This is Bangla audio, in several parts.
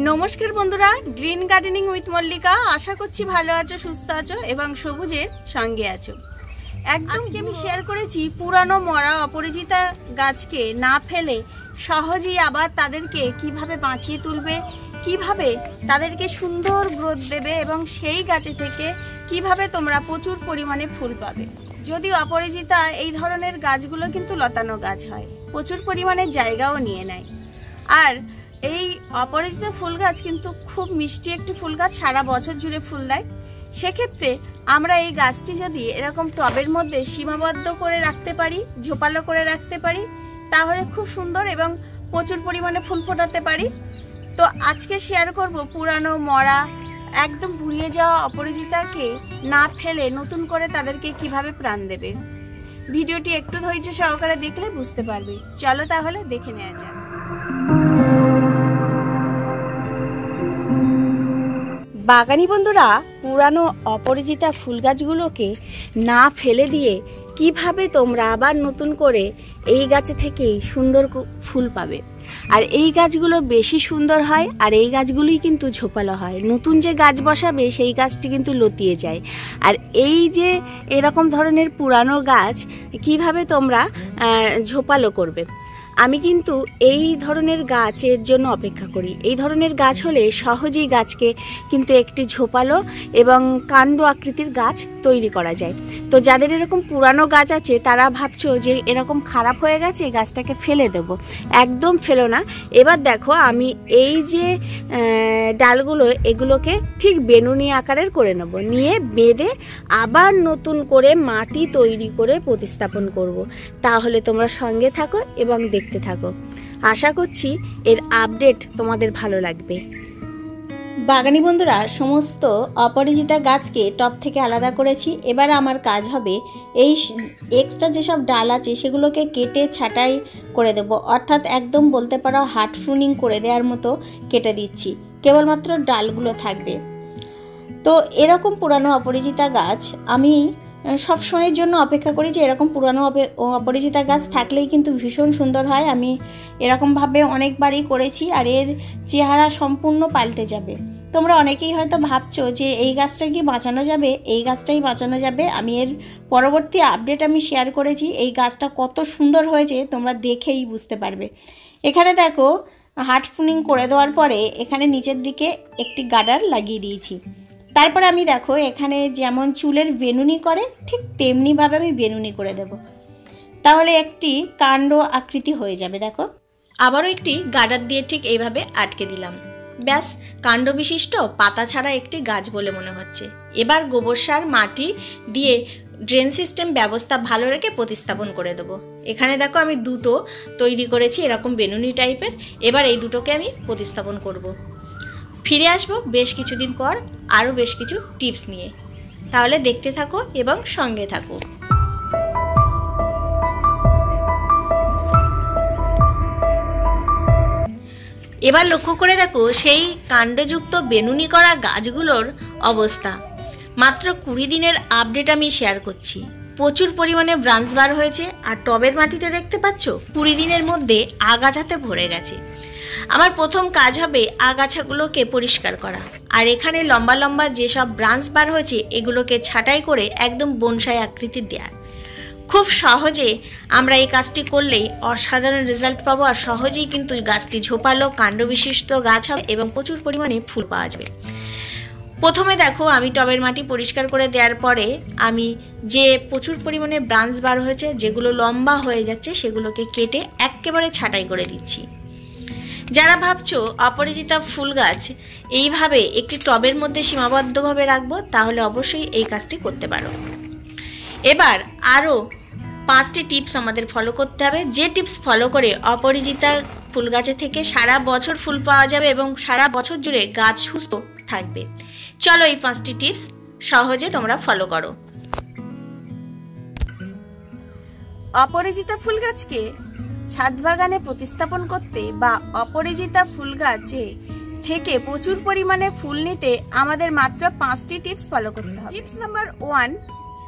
নমস্কার বন্ধুরা, গ্রিন গার্ডেনিং উইথ মল্লিকা। আশা করছি ভালো আছো, সুস্থ আছো এবং সবুজের সঙ্গে আছো। আজকে আমি শেয়ার করেছি পুরানো মরা অপরিচিতা গাছকে না ফেলে সহজেই আবার তাদেরকে কিভাবে বাঁচিয়ে তুলবে, কিভাবে তাদেরকে সুন্দর গ্রোথ দেবে এবং সেই গাছে থেকে কিভাবে তোমরা প্রচুর পরিমাণে ফুল পাবে। যদি অপরিচিতা এই ধরনের গাছগুলো কিন্তু লতানো গাছ হয়, প্রচুর পরিমাণে জায়গাও নিয়ে নেয়। আর এই অপরিচিত ফুল গাছ কিন্তু খুব মিষ্টি একটি ফুল গাছ, সারা বছর জুড়ে ফুল দেয়। সেক্ষেত্রে আমরা এই গাছটি যদি এরকম টবের মধ্যে সীমাবদ্ধ করে রাখতে পারি, ঝোপালো করে রাখতে পারি, তাহলে খুব সুন্দর এবং প্রচুর পরিমাণে ফুল ফোটাতে পারি। তো আজকে শেয়ার করব পুরানো মরা একদম ভুলিয়ে যাওয়া অপরিচিতাকে না ফেলে নতুন করে তাদেরকে কিভাবে প্রাণ দেবে। ভিডিওটি একটু ধৈর্য সহকারে দেখলে বুঝতে পারবে। চলো তাহলে দেখে নেওয়া যাক। বাগানি বন্ধুরা, পুরানো অপরিচিতা ফুল গাছগুলোকে না ফেলে দিয়ে কিভাবে তোমরা আবার নতুন করে এই গাছে থেকেই সুন্দর ফুল পাবে। আর এই গাছগুলো বেশি সুন্দর হয়, আর এই গাছগুলোই কিন্তু ঝোপালো হয়। নতুন যে গাছ বসাবে সেই গাছটি কিন্তু লতিয়ে যায়। আর এই যে এরকম ধরনের পুরানো গাছ কিভাবে তোমরা ঝোপালো করবে, আমি কিন্তু এই ধরনের গাছের জন্য অপেক্ষা করি। এই ধরনের গাছ হলে সহজেই গাছকে কিন্তু একটি ঝোপালো এবং কাণ্ড আকৃতির গাছ তৈরি করা যায়। তো যাদের এরকম পুরানো গাছ আছে তারা ভাবছো যে এরকম খারাপ হয়ে গেছে, গাছটাকে ফেলে দেব। একদম ফেলো না। এবার দেখো, আমি এই যে ডালগুলো এগুলোকে ঠিক বেনুনি আকারের করে নেব, নিয়ে বেঁধে আবার নতুন করে মাটি তৈরি করে প্রতিস্থাপন করব। তাহলে তোমরা সঙ্গে থাকো এবং দেখতে থাকো। আশা করছি এর আপডেট তোমাদের ভালো লাগবে। বাগানি বন্ধুরা, সমস্ত অপরিচিতা গাছকে টব থেকে আলাদা করেছি। এবার আমার কাজ হবে এই এক্সট্রা যেসব ডাল আছে সেগুলোকে কেটে ছাঁটাই করে দেব, অর্থাৎ একদম বলতে পারো হার্ড প্রুনিং করে দেওয়ার মতো কেটে দিচ্ছি। কেবলমাত্র ডালগুলো থাকবে। তো এরকম পুরানো অপরিচিতা গাছ আমি সব সময়ের জন্য অপেক্ষা করি যে এরকম পুরানো অপরিচিতা গাছ থাকলেই কিন্তু ভীষণ সুন্দর হয়। আমি এরকমভাবে অনেকবারই করেছি, আর এর চেহারা সম্পূর্ণ পাল্টে যাবে। তোমরা অনেকেই হয়তো ভাবছো যে এই গাছটা কি বাঁচানো যাবে, এই গাছটাই বাঁচানো যাবে। আমি এর পরবর্তী আপডেট আমি শেয়ার করেছি। এই গাছটা কত সুন্দর হয়েছে তোমরা দেখেই বুঝতে পারবে। এখানে দেখো, হার্ড প্রুনিং করে দেওয়ার পরে এখানে নিচের দিকে একটি গার্ডার লাগিয়ে দিয়েছি। তারপরে আমি দেখো এখানে যেমন চুলের বেনুনি করে ঠিক তেমনিভাবে আমি বেনুনি করে দেব, তাহলে একটি কাণ্ড আকৃতি হয়ে যাবে। দেখো, আবারও একটি গার্ডার দিয়ে ঠিক এইভাবে আটকে দিলাম। ব্যাস, কাণ্ড বিশিষ্ট পাতা ছাড়া একটি গাছ বলে মনে হচ্ছে। এবার গোবর সার, মাটি দিয়ে ড্রেন সিস্টেম ব্যবস্থা ভালো রেখে প্রতিস্থাপন করে দেবো। এখানে দেখো আমি দুটো তৈরি করেছি এরকম বেনুনি টাইপের। এবার এই দুটোকে আমি প্রতিস্থাপন করব। ফিরে আসবো বেশ কিছুদিন পর আরও বেশ কিছু টিপস নিয়ে। তাহলে দেখতে থাকো এবং সঙ্গে থাকো। এবার লক্ষ্য করে দেখো সেই কাণ্ডযুক্ত বেনুনি করা গাছগুলোর অবস্থা। মাত্র 20 দিনের আপডেট আমি শেয়ার করছি। প্রচুর পরিমাণে ব্রাঞ্চ বার হয়েছে, আর টবের মাটিতে দেখতে পাচ্ছ 20 দিনের মধ্যে আগাছাতে ভরে গেছে। আমার প্রথম কাজ হবে আগাছাগুলোকে পরিষ্কার করা, আর এখানে লম্বা লম্বা যেসব ব্রাঞ্চ বার হয়েছে এগুলোকে ছাঁটাই করে একদম বনসাই আকৃতির দেওয়া। খুব সহজে আমরা এই কাজটি করলেই অসাধারণ রেজাল্ট পাবো, আর সহজেই কিন্তু গাছটি ঝোপালো কাণ্ড বিশিষ্ট গাছ হবে এবং প্রচুর পরিমাণে ফুল পাওয়া যাবে। প্রথমে দেখো, আমি টবের মাটি পরিষ্কার করে দেওয়ার পরে আমি যে প্রচুর পরিমাণে ব্রাঞ্চ বার হয়েছে, যেগুলো লম্বা হয়ে যাচ্ছে, সেগুলোকে কেটে একেবারে ছাঁটাই করে দিচ্ছি। যারা ভাবছো অপরিচিতা ফুল গাছ এইভাবে একটি টবের মধ্যে সীমাবদ্ধভাবে রাখবো, তাহলে অবশ্যই এই কাজটি করতে পারো। এবার আরও 5টি টিপস আমাদের ফলো করতে হবে, যে টিপস ফলো করে অপরিচিতা ফুল গাছে থেকে সারা বছর ফুল পাওয়া যাবে এবং সারা বছর জুড়ে গাছ সুস্থ থাকবে। চলো এই 5টি টিপস সহজে তোমরা ফলো করো। অপরিচিতা ফুল গাছকে ছাদ বাগানে প্রতিস্থাপন করতে বা অপরিচিতা ফুল গাছে থেকে প্রচুর পরিমাণে ফুল নিতে আমাদের মাত্র 5টি টিপস ফলো করতে হবে। টিপস নাম্বার 1,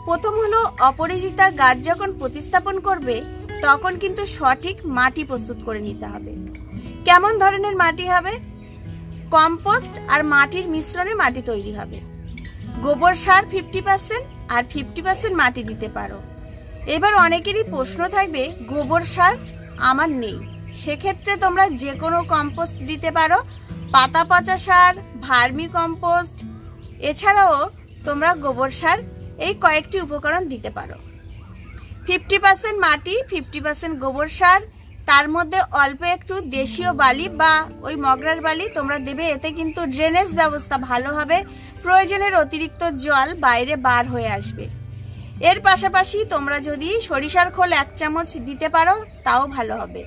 প্রথম হলো অপরিচিতা গাছ যখন প্রতিস্থাপন করবে তখন কিন্তু সঠিক মাটি প্রস্তুত করে নিতে হবে। কেমন ধরনের মাটি হবে? কম্পোস্ট আর মাটির মিশ্রণে মাটি তৈরি হবে। গোবর সার 50% আর 50% মাটি দিতে পারো। এবার অনেকেরই প্রশ্ন থাকবে, গোবর সার আমার নেই, সেক্ষেত্রে তোমরা যে কোনো কম্পোস্ট দিতে পারো, পাতা পচা সার, ভার্মি কম্পোস্ট, এছাড়াও তোমরা গোবর সার, এই কয়েকটি উপকরণ দিতে পারো। 50% মাটি, 50% গোবর সার, তার মধ্যে অল্প একটু দেশীয় বালি বা ওই মগরার বালি তোমরা দেবে। এতে কিন্তু ড্রেনেজ ব্যবস্থা ভালো হবে, প্রয়োজনের অতিরিক্ত জল বাইরে বার হয়ে আসবে। এর পাশাপাশি তোমরা যদি সরিষার খোল 1 চামচ দিতে পারো তাও ভালো হবে।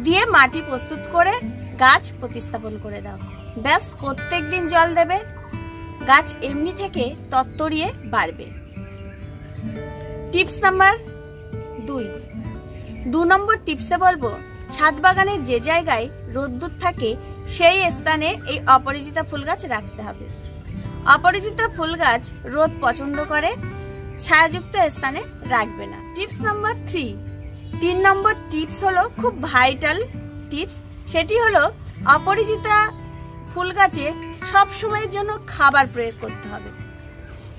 দিয়ে মাটি প্রস্তুত করে গাছ প্রতিস্থাপন করে দাও। ব্যাস, প্রত্যেক দিন জল দেবে, গাছ এমনি থেকে তত্তরিয়ে বাড়বে। টিপস নাম্বার 2 নম্বর টিপসে বলবো, ছাদ বাগানের যে জায়গায় রোদ্দুর থাকে সেই স্থানে এই অপরাজিতা ফুল গাছ রাখতে হবে। অপরাজিতা ফুল গাছ রোদ পছন্দ করে, ছায়াযুক্ত স্থানে রাখবে না। টিপস নাম্বার 3 নম্বর টিপস হলো খুব ভাইটাল টিপস, সেটি হলো অপরাজিতা ফুল গাছে সব সময়ের জন্য খাবার প্রয়োগ করতে হবে।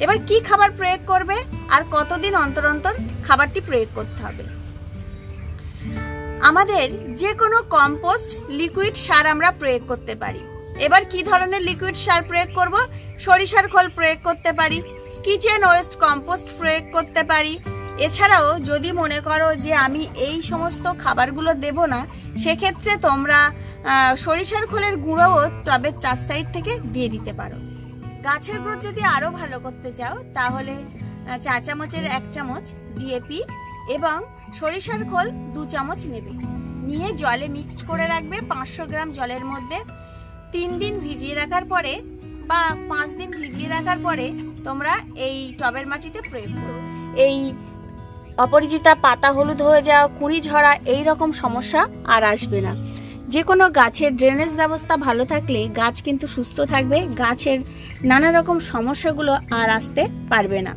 এবার কি খাবার প্রয়োগ করবে আর কতদিন অন্তর অন্তর খাবারটি প্রয়োগ করতে হবে? আমাদের যে কোনো কম্পোস্ট লিকুইড সার আমরা প্রয়োগ করতে পারি। এবার কি ধরনের লিকুইড সার প্রয়োগ করব? সরিষার খোল প্রয়োগ করতে পারি, কিচেন ওয়েস্ট কম্পোস্ট প্রয়োগ করতে পারি। এছাড়াও যদি মনে করো যে আমি এই সমস্ত খাবারগুলো দেব না, সেক্ষেত্রে তোমরা সরিষার খোলের গুঁড়োও টবের 4 সাইড থেকে দিয়ে দিতে পারো। গাছের গ্রোথ যদি আরো ভালো করতে চাও তাহলে 4 চামচের 1 চামচ ডিএপি এবং সরিষার খোল 2 চামচ নেবে, নিয়ে জলে মিক্সড করে রাখবে 500 গ্রাম জলের মধ্যে। 3 দিন ভিজিয়ে রাখার পরে বা 5 দিন ভিজিয়ে রাখার পরে তোমরা এই টবের মাটিতে প্রয়োগ করো। এই অপরাজিতা পাতা হলুদ হয়ে যাওয়া, কুঁড়ি ঝরা, এই রকম সমস্যা আর আসবে না। যে কোনো গাছের ড্রেনেজ ব্যবস্থা ভালো থাকলে গাছ কিন্তু সুস্থ থাকবে, গাছের নানা রকম সমস্যাগুলো আর আসতে পারবে না।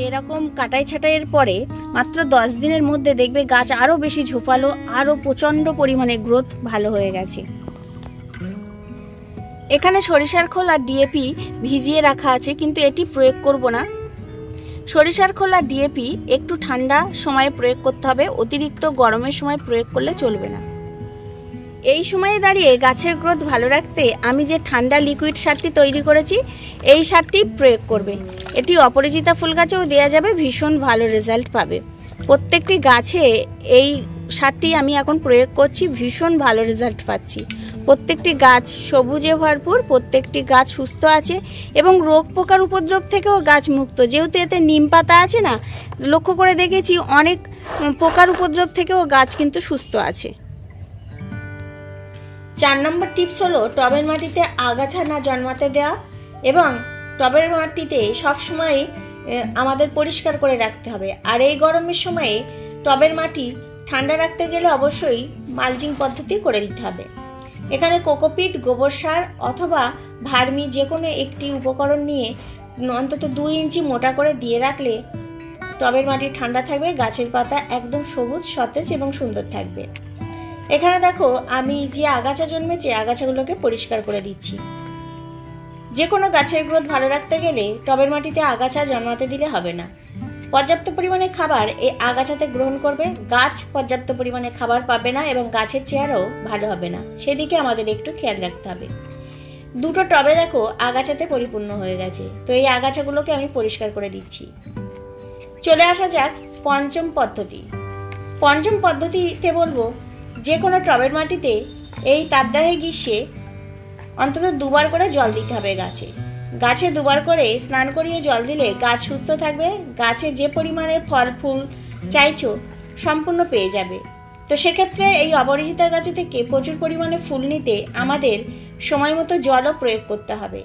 এরকম কাটাই ছাটাইয়ের পরে মাত্র 10 দিনের মধ্যে দেখবে গাছ আরো বেশি ঝোপালো, আরো প্রচন্ড পরিমাণে গ্রোথ ভালো হয়ে গেছে। এখানে সরিষার খোল আর ডিএপি ভিজিয়ে রাখা আছে, কিন্তু এটি প্রয়োগ করব না। সরিষার খোল আর ডিএপি একটু ঠান্ডা সময়ে প্রয়োগ করতে হবে, অতিরিক্ত গরমের সময় প্রয়োগ করলে চলবে না। এই সময়ে দাঁড়িয়ে গাছের গ্রোথ ভালো রাখতে আমি যে ঠান্ডা লিকুইড সারটি তৈরি করেছি এই সারটি প্রয়োগ করবে। এটি অপরাজিতা ফুল গাছেও দেওয়া যাবে, ভীষণ ভালো রেজাল্ট পাবে। প্রত্যেকটি গাছে এই সারটি আমি এখন প্রয়োগ করছি, ভীষণ ভালো রেজাল্ট পাচ্ছি। প্রত্যেকটি গাছ সবুজে ভরপুর, প্রত্যেকটি গাছ সুস্থ আছে এবং রোগ পোকার উপদ্রব থেকেও গাছ মুক্ত। যেহেতু এতে নিম পাতা আছে না, লক্ষ্য করে দেখেছি অনেক পোকার উপদ্রব থেকেও গাছ কিন্তু সুস্থ আছে। 4 নম্বর টিপস হলো টবের মাটিতে আগাছা না জন্মাতে দেওয়া এবং টবের মাটিতে সবসময় আমাদের পরিষ্কার করে রাখতে হবে। আর এই গরমের সময়ে টবের মাটি ঠান্ডা রাখতে গেলে অবশ্যই মালচিং পদ্ধতি করে দিতে হবে। এখানে কোকোপিট, গোবর সার অথবা ভার্মি যে কোনো একটি উপকরণ নিয়ে অন্তত 2 ইঞ্চি মোটা করে দিয়ে রাখলে টবের মাটি ঠান্ডা থাকবে, গাছের পাতা একদম সবুজ, সতেজ এবং সুন্দর থাকবে। এখানে দেখো আমি যে আগাছা জন্মেছে আগাছাগুলোকে পরিষ্কার করে দিচ্ছি। যে কোনো গাছের গ্রোথ ভালো রাখতে গেলে টবের মাটিতে আগাছা জন্মাতে দিলে হবে না। পর্যাপ্ত পরিমাণে খাবার এই আগাছাতে গ্রহণ করবে, গাছ পর্যাপ্ত পরিমাণে খাবার পাবে না এবং গাছের চেহারাও ভালো হবে না, সেদিকে আমাদের একটু খেয়াল রাখতে হবে। 2টো টবে দেখো আগাছাতে পরিপূর্ণ হয়ে গেছে, তো এই আগাছাগুলোকে আমি পরিষ্কার করে দিচ্ছি। চলে আসা যাক পঞ্চম পদ্ধতিতে বলবো, যে কোনো টবের মাটিতে এই তাপদাহে গ্রীষ্মে অন্তত 2 বার করে জল দিতে হবে। গাছে 2 বার করে স্নান করিয়ে জল দিলে গাছ সুস্থ থাকবে, গাছে যে পরিমাণে ফল ফুল চাইছো সম্পূর্ণ পেয়ে যাবে। তো সেক্ষেত্রে এই অপরাজিতা গাছে থেকে প্রচুর পরিমাণে ফুল নিতে আমাদের সময় মতো জলও প্রয়োগ করতে হবে।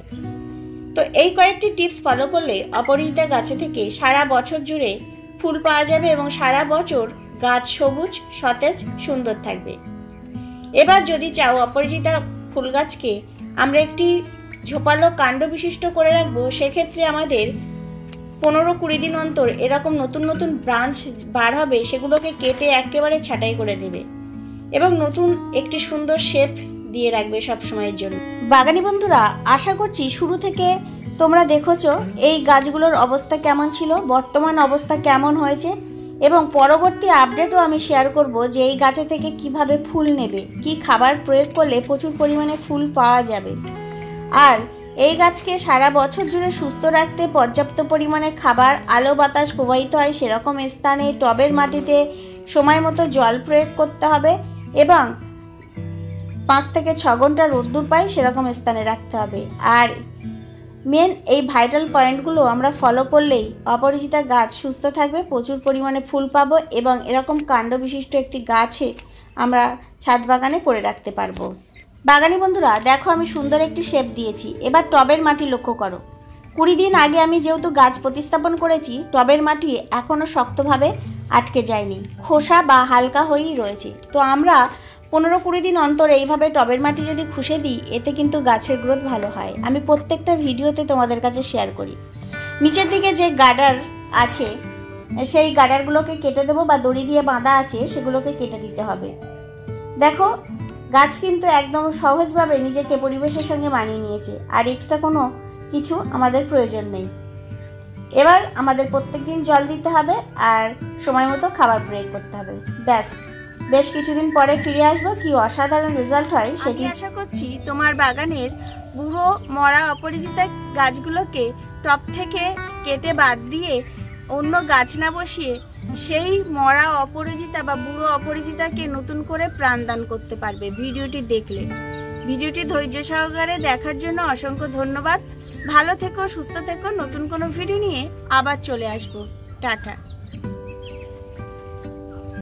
তো এই কয়েকটি টিপস ফলো করলে অপরাজিতা গাছে থেকে সারা বছর জুড়ে ফুল পাওয়া যাবে এবং সারা বছর গাছ সবুজ, সতেজ, সুন্দর থাকবে। এবার যদি চাও অপরাজিতা ফুল গাছকে আমরা একটি ঝোপালো কাণ্ড বিশিষ্ট করে রাখবো, সেক্ষেত্রে আমাদের 15-20 দিন অন্তর এরকম নতুন নতুন ব্রাঞ্চ বার হবে, সেগুলোকে কেটে একেবারে ছাঁটাই করে দেবে। এবং নতুন একটি সুন্দর শেপ দিয়ে রাখবে সব সময়ের জন্য। বাগানি বন্ধুরা, আশা করছি শুরু থেকে তোমরা দেখেছো এই গাছগুলোর অবস্থা কেমন ছিল, বর্তমান অবস্থা কেমন হয়েছে, এবং পরবর্তী আপডেটও আমি শেয়ার করব যে এই গাছে থেকে কিভাবে ফুল নেবে, কি খাবার প্রয়োগ করলে প্রচুর পরিমাণে ফুল পাওয়া যাবে। আর এই গাছকে সারা বছর জুড়ে সুস্থ রাখতে পর্যাপ্ত পরিমাণে খাবার, আলো বাতাস প্রবাহিত হয় সেরকম স্থানে, টবের মাটিতে সময় মতো জল প্রয়োগ করতে হবে এবং 5 থেকে 6 ঘন্টা রোদ্দুর পাই সেরকম স্থানে রাখতে হবে। আর মেন এই ভাইটাল পয়েন্টগুলো আমরা ফলো করলেই অপরাজিতা গাছ সুস্থ থাকবে, প্রচুর পরিমাণে ফুল পাবো এবং এরকম কাণ্ড বিশিষ্ট একটি গাছে আমরা ছাদ বাগানে করে রাখতে পারবো। বাগানি বন্ধুরা দেখো, আমি সুন্দর একটি শেপ দিয়েছি। এবার টবের মাটি লক্ষ্য করো। 20 দিন আগে আমি যেহেতু গাছ প্রতিস্থাপন করেছি, টবের মাটি এখনও শক্তভাবে আটকে যায়নি, খোসা বা হালকা হয়েই রয়েছে। তো আমরা 15-20 দিন অন্তর এইভাবে টবের মাটি যদি খুশে দিই, এতে কিন্তু গাছের গ্রোথ ভালো হয়। আমি প্রত্যেকটা ভিডিওতে তোমাদের কাছে শেয়ার করি। নিচের দিকে যে গার্ডার আছে সেই গার্ডারগুলোকে কেটে দেবো, বা দড়ি দিয়ে বাঁধা আছে সেগুলোকে কেটে দিতে হবে। দেখো, গাছ কিন্তু একদম সহজভাবে নিজেকে পরিবেশের সঙ্গে মানিয়ে নিয়েছে, আর এক্সট্রা কোনো কিছু আমাদের প্রয়োজন নেই। এবার আমাদের প্রত্যেকদিন জল দিতে হবে আর সময় মতো খাবার প্রয়োগ করতে হবে। ব্যাস, বেশ কিছুদিন পরে ফিরে আসবো, কি অসাধারণ রেজাল্ট হয় সেটি আশা করছি। তোমার বাগানের বুড়ো মরা অপরাজিতা গাছগুলোকে টব থেকে কেটে বাদ দিয়ে অন্য গাছ না বসিয়ে সেই মরা অপরাজিতা বা বুড়ো অপরাজিতাকে নতুন করে প্রাণদান করতে পারবে ভিডিওটি দেখলে। ভিডিওটি ধৈর্য সহকারে দেখার জন্য অসংখ্য ধন্যবাদ। ভালো থেকো, সুস্থ থেকো। নতুন কোনো ভিডিও নিয়ে আবার চলে আসবো। টাটা।